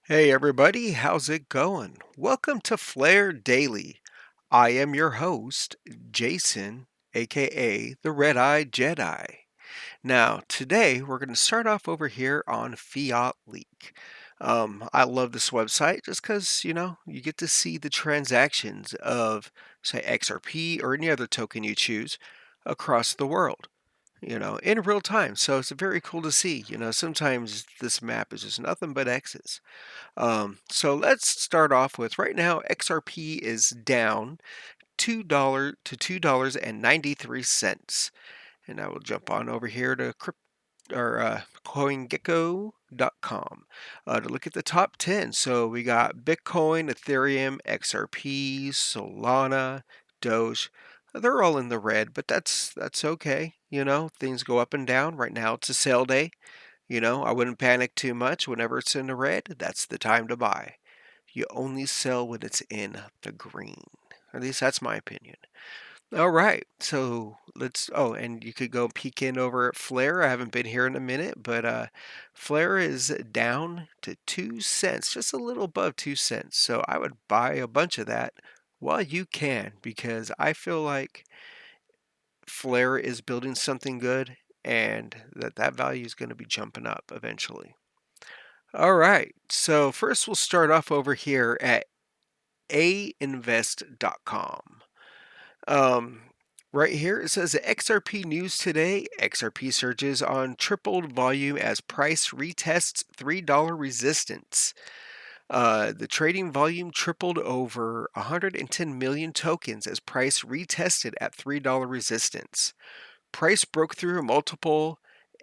Hey everybody, how's it going? Welcome to Flare Daily. I am your host, Jason, aka the Red-Eyed Jedi. Now, today we're going to start off over here on Fiat Leak. I love this website just because, you get to see the transactions of, say, XRP or any other token you choose across the world, in real time. So it's very cool to see. Sometimes this map is just nothing but X's. So let's start off with right now, XRP is down $2 to $2.93. And I will jump on over here to CoinGecko.com to look at the top 10. So we got Bitcoin, Ethereum, XRP, Solana, Doge. They're all in the red, but that's okay. Things go up and down. Right now it's a sale day. I wouldn't panic too much. Whenever it's in the red, that's the time to buy. You only sell when it's in the green. At least that's my opinion. All right, so and you could go peek in over at Flare. I haven't been here in a minute, but Flare is down to 2 cents, just a little above 2 cents. So I would buy a bunch of that while you can, because I feel like Flare is building something good and that value is going to be jumping up eventually. All right, so first we'll start off over here at ainvest.com. Um, right here it says XRP news today. XRP surges on tripled volume as price retests $3 resistance. The trading volume tripled over 110 million tokens as price retested at $3 resistance. Price broke through multiple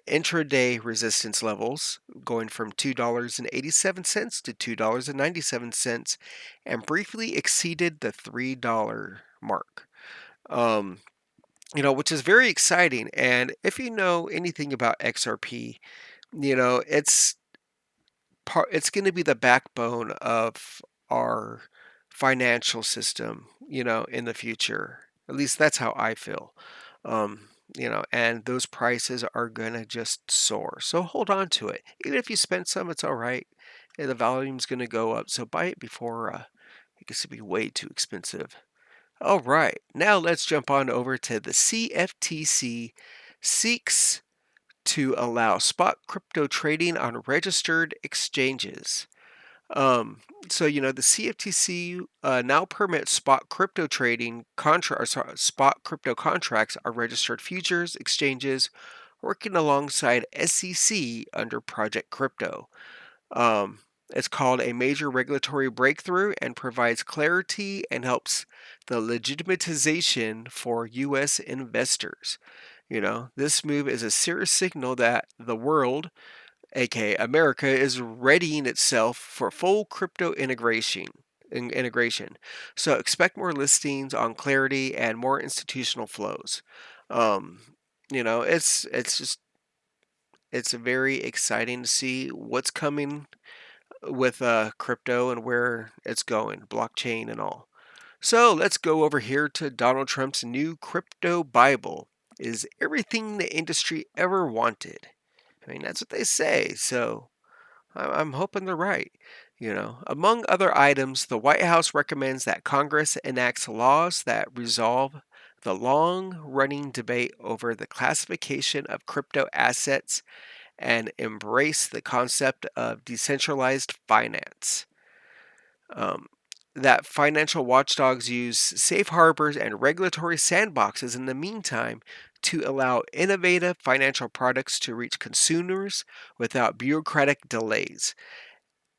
intraday resistance levels, going from $2.87 to $2.97, and briefly exceeded the $3 mark. Um, which is very exciting. And if you know anything about XRP, it's going to be the backbone of our financial system, in the future. At least that's how I feel. And those prices are going to just soar. So hold on to it. Even if you spend some, it's all right. And the volume's going to go up. So buy it before it gets to be way too expensive. All right. Now let's jump on over to the CFTC seeks to allow spot crypto trading on registered exchanges. The CFTC now permits spot crypto trading spot crypto contracts on registered futures exchanges working alongside SEC under Project Crypto. Um, it's called a major regulatory breakthrough and provides clarity and helps the legitimatization for U.S. investors. This move is a serious signal that the world, aka America, is readying itself for full crypto integration. So expect more listings on Clarity and more institutional flows. Um, it's very exciting to see what's coming with crypto and where it's going, blockchain and all. So let's go over here to Donald Trump's new crypto Bible. Is everything the industry ever wanted? I mean, that's what they say. So I'm hoping they're right. Among other items, the White House recommends that Congress enacts laws that resolve the long running debate over the classification of crypto assets and embrace the concept of decentralized finance. Um, that financial watchdogs use safe harbors and regulatory sandboxes in the meantime to allow innovative financial products to reach consumers without bureaucratic delays,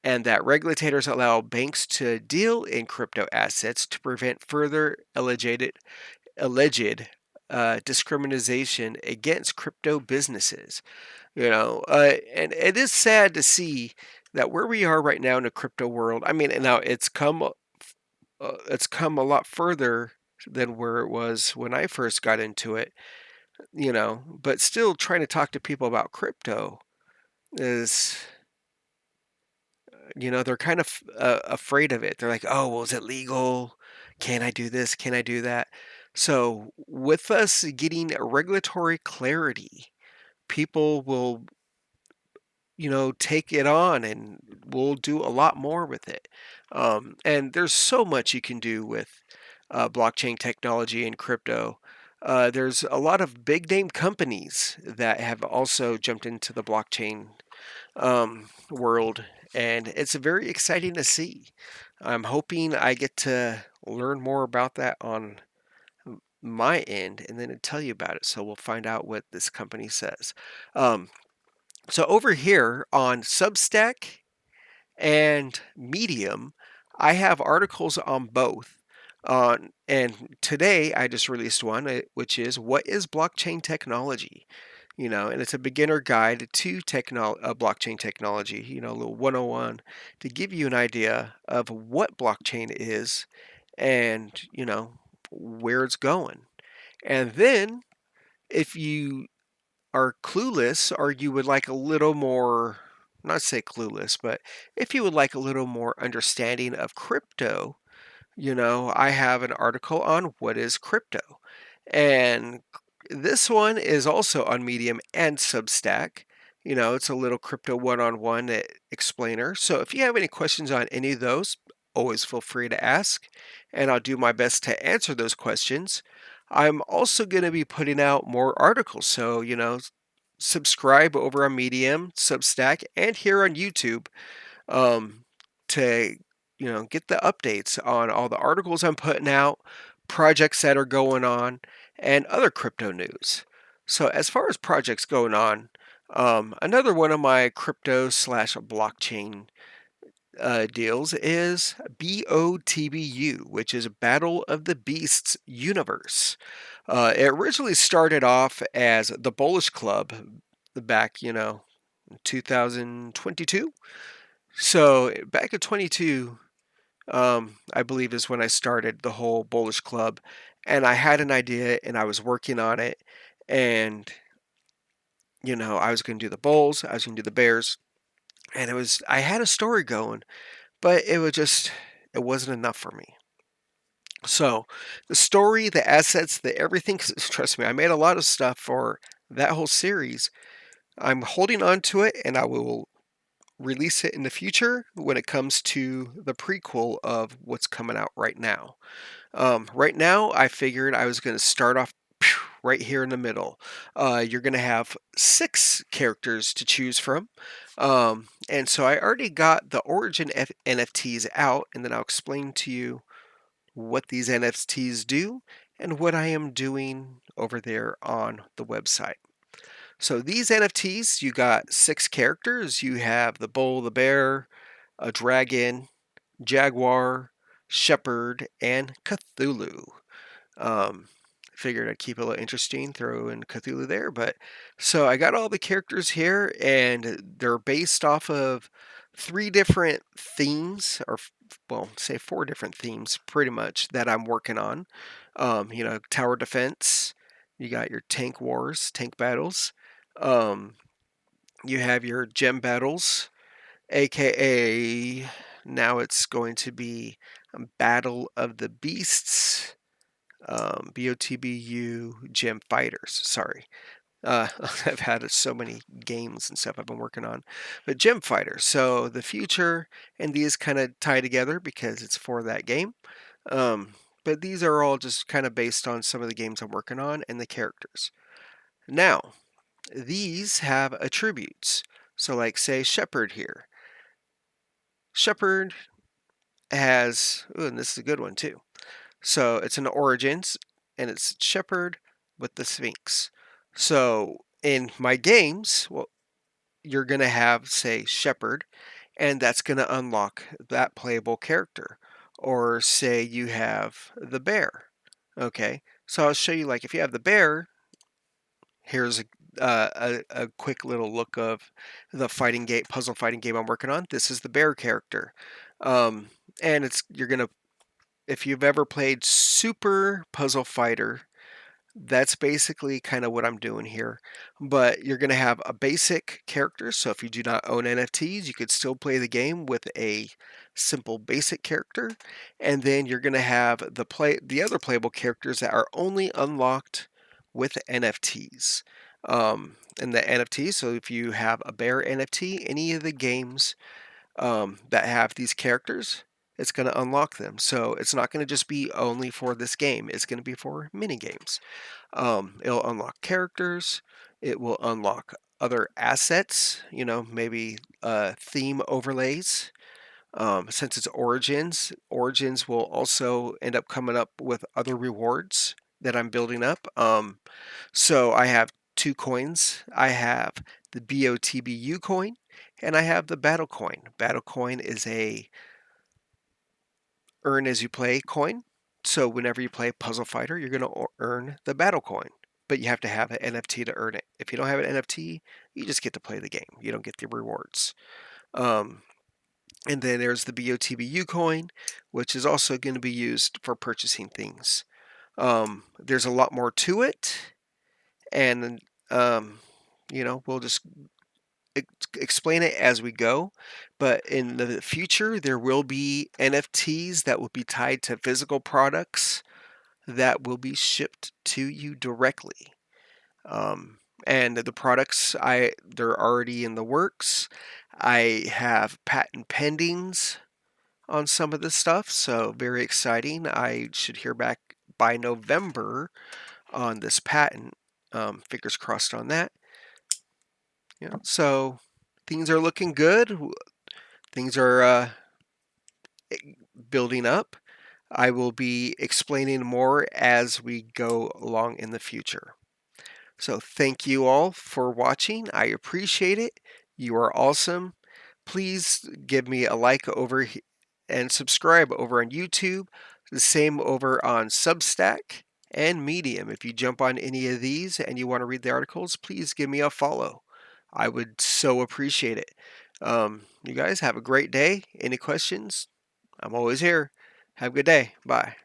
and that regulators allow banks to deal in crypto assets to prevent further alleged discrimination against crypto businesses. And it is sad to see that where we are right now in the crypto world. I mean, now it's come a lot further than where it was when I first got into it. But still trying to talk to people about crypto is, they're kind of afraid of it. They're like, oh, well, is it legal? Can I do this? Can I do that? So with us getting regulatory clarity, people will take it on, and we'll do a lot more with it. And there's so much you can do with blockchain technology and crypto. There's a lot of big name companies that have also jumped into the blockchain world, and it's very exciting to see. I'm hoping I get to learn more about that on my end and then tell you about it. So we'll find out what this company says. Um, so over here on Substack and Medium, I have articles on both. And today I just released one, which is what is blockchain technology? And it's a beginner guide to blockchain technology, a little 101 to give you an idea of what blockchain is and, where it's going. And then if you are clueless or you would like a little more, not say clueless, but if you would like a little more understanding of crypto, I have an article on what is crypto. And this one is also on Medium and Substack. It's a little crypto one-on-one explainer. So if you have any questions on any of those, always feel free to ask, and I'll do my best to answer those questions. I'm also going to be putting out more articles. So, subscribe over on Medium, Substack, and here on YouTube um, to get the updates on all the articles I'm putting out, projects that are going on, and other crypto news. So as far as projects going on, another one of my crypto slash blockchain deals is BOTBU, which is Battle of the Beasts Universe. It originally started off as the Bullish Club back, 2022. So back in 22, I believe is when I started the whole Bullish Club, and I had an idea and I was working on it, and I was going to do the Bulls, I was going to do the Bears, and I had a story going, but it wasn't enough for me. So the story, the assets, the everything, trust me, I made a lot of stuff for that whole series. I'm holding on to it, and I will release it in the future when it comes to the prequel of what's coming out right now. Right now, I figured I was going to start off right here in the middle. You're going to have 6 characters to choose from. And so I already got the Origin NFTs out, and then I'll explain to you what these NFTs do and what I am doing over there on the website. So these NFTs, you got 6 characters. You have the bull, the bear, a dragon, jaguar, shepherd, and Cthulhu. Um, Figured I'd keep it a little interesting, throw in Cthulhu there. But so I got all the characters here, and they're based off of 3 different themes, or well, say 4 different themes, pretty much that I'm working on. Tower defense. You got your tank wars, tank battles. Um, you have your gem battles, aka now it's going to be Battle of the Beasts, BOTBU Gem Fighters. Sorry. I've had so many games and stuff I've been working on. But Gem Fighters. So the future and these kind of tie together because it's for that game. But these are all just kind of based on some of the games I'm working on and the characters. Now, these have attributes. So like say Shepherd here. Shepherd has, ooh, and this is a good one too. So it's an Origins, and it's Shepherd with the Sphinx. So in my games, well, you're going to have, say, Shepherd, and that's going to unlock that playable character. Or say you have the bear. Okay, so I'll show you, like, if you have the bear, here's a quick little look of the puzzle fighting game I'm working on. This is the bear character. And you're going to, if you've ever played Super Puzzle Fighter, that's basically kind of what I'm doing here. But you're going to have a basic character. So if you do not own NFTs, you could still play the game with a simple basic character. And then you're going to have the other playable characters that are only unlocked with NFTs. and the NFT. So if you have a bear NFT, any of the games that have these characters, it's going to unlock them. So it's not going to just be only for this game. It's going to be for mini games. It'll unlock characters. It will unlock other assets. Maybe theme overlays. Since it's Origins will also end up coming up with other rewards that I'm building up. So I have two coins. I have the BOTBU coin and I have the Battle coin. Battle coin is a earn as you play coin. So whenever you play Puzzle Fighter, you're going to earn the Battle coin. But you have to have an NFT to earn it. If you don't have an NFT, you just get to play the game. You don't get the rewards. And then there's the BOTBU coin, which is also going to be used for purchasing things. There's a lot more to it, and we'll just explain it as we go. But in the future, there will be NFTs that will be tied to physical products that will be shipped to you directly. And the products, they're already in the works. I have patent pendings on some of this stuff, so very exciting. I should hear back by November on this patent. Fingers crossed on that. So things are looking good. Things are building up. I will be explaining more as we go along in the future. So thank you all for watching. I appreciate it. You are awesome. Please give me a like over and subscribe over on YouTube. The same over on Substack and Medium. If you jump on any of these and you want to read the articles, please give me a follow. I would so appreciate it. You guys have a great day. Any questions? I'm always here. Have a good day. Bye.